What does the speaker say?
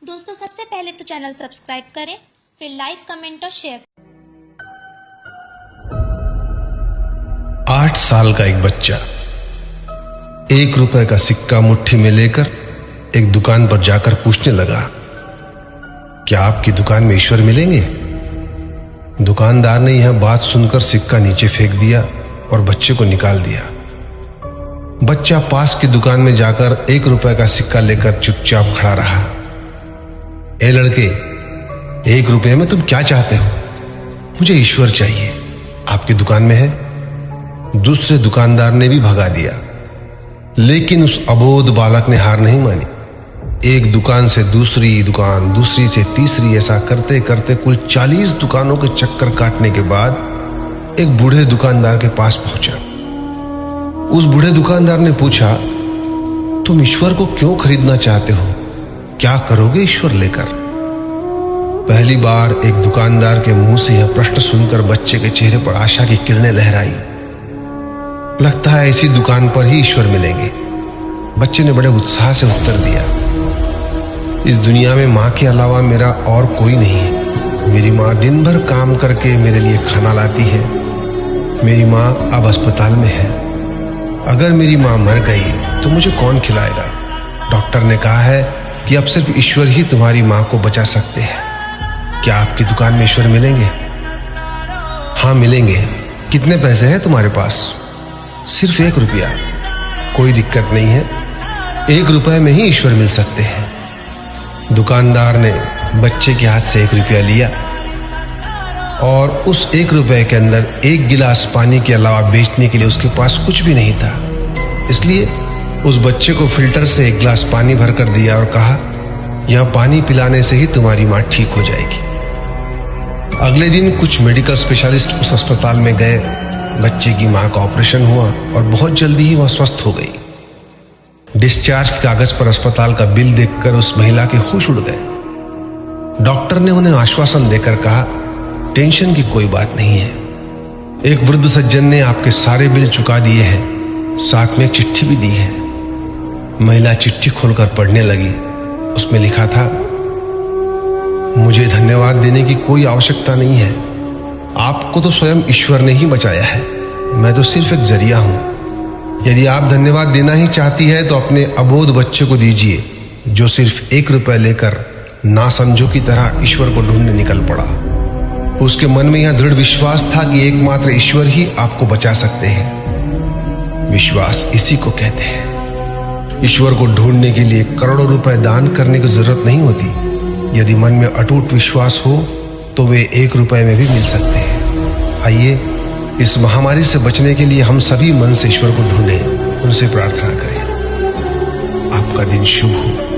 दोस्तों सबसे पहले तो चैनल सब्सक्राइब करें, फिर लाइक, कमेंट और शेयर। 8 साल का एक बच्चा 1 रुपए का सिक्का मुट्ठी में लेकर एक दुकान पर जाकर पूछने लगा, क्या आपकी दुकान में ईश्वर मिलेंगे? दुकानदार ने यह बात सुनकर सिक्का नीचे फेंक दिया और बच्चे को निकाल दिया। बच्चा पास की दुकान में जाकर 1 रुपए का सिक्का लेकर चुपचाप खड़ा रहा। ए लड़के, 1 रुपए में तुम क्या चाहते हो? मुझे ईश्वर चाहिए, आपकी दुकान में है। दूसरे दुकानदार ने भी भगा दिया, लेकिन उस अबोध बालक ने हार नहीं मानी। एक दुकान से दूसरी दुकान, दूसरी से तीसरी, ऐसा करते करते कुल 40 दुकानों के चक्कर काटने के बाद एक बूढ़े दुकानदार के पास पहुंचा। उस बूढ़े दुकानदार ने पूछा, तुम ईश्वर को क्यों खरीदना चाहते हो? क्या करोगे ईश्वर लेकर? पहली बार एक दुकानदार के मुंह से यह प्रश्न सुनकर बच्चे के चेहरे पर आशा की किरणें लहराई। लगता है इसी दुकान पर ही ईश्वर मिलेंगे। बच्चे ने बड़े उत्साह से उत्तर दिया, इस दुनिया में मां के अलावा मेरा और कोई नहीं है। मेरी मां दिन भर काम करके मेरे लिए खाना लाती है। मेरी मां अब अस्पताल में है। अगर मेरी मां मर गई तो मुझे कौन खिलाएगा? डॉक्टर ने कहा है कि अब सिर्फ ईश्वर ही तुम्हारी मां को बचा सकते हैं। क्या आपकी दुकान में ईश्वर मिलेंगे? हाँ मिलेंगे। कितने पैसे हैं तुम्हारे पास? सिर्फ 1 रुपया। कोई दिक्कत नहीं है, 1 रुपए में ही ईश्वर मिल सकते हैं। दुकानदार ने बच्चे के हाथ से 1 रुपया लिया और उस 1 रुपए के अंदर 1 गिलास पानी के अलावा बेचने के लिए उसके पास कुछ भी नहीं था। इसलिए उस बच्चे को फिल्टर से 1 गिलास पानी भरकर दिया और कहा, यह पानी पिलाने से ही तुम्हारी मां ठीक हो जाएगी। अगले दिन कुछ मेडिकल स्पेशलिस्ट उस अस्पताल में गए। बच्चे की मां का ऑपरेशन हुआ और बहुत जल्दी ही वह स्वस्थ हो गई। डिस्चार्ज के कागज पर अस्पताल का बिल देखकर उस महिला के होश उड़ गए। डॉक्टर ने उन्हें आश्वासन देकर कहा, टेंशन की कोई बात नहीं है। एक वृद्ध सज्जन ने आपके सारे बिल चुका दिए हैं, साथ में एक चिट्ठी भी दी है। महिला चिट्ठी खोलकर पढ़ने लगी। उसमें लिखा था, मुझे धन्यवाद देने की कोई आवश्यकता नहीं है। आपको तो स्वयं ईश्वर ने ही बचाया है। मैं तो सिर्फ एक जरिया हूं। यदि आप धन्यवाद देना ही चाहती है तो अपने अबोध बच्चे को दीजिए, जो सिर्फ 1 रुपए लेकर नासमझों की तरह ईश्वर को ढूंढने निकल पड़ा। उसके मन में यह दृढ़ विश्वास था कि एकमात्र ईश्वर ही आपको बचा सकते हैं। विश्वास इसी को कहते हैं। ईश्वर को ढूंढने के लिए करोड़ों रुपए दान करने की जरूरत नहीं होती। यदि मन में अटूट विश्वास हो तो वे 1 रुपए में भी मिल सकते हैं। आइए इस महामारी से बचने के लिए हम सभी मन से ईश्वर को ढूंढें, उनसे प्रार्थना करें। आपका दिन शुभ हो।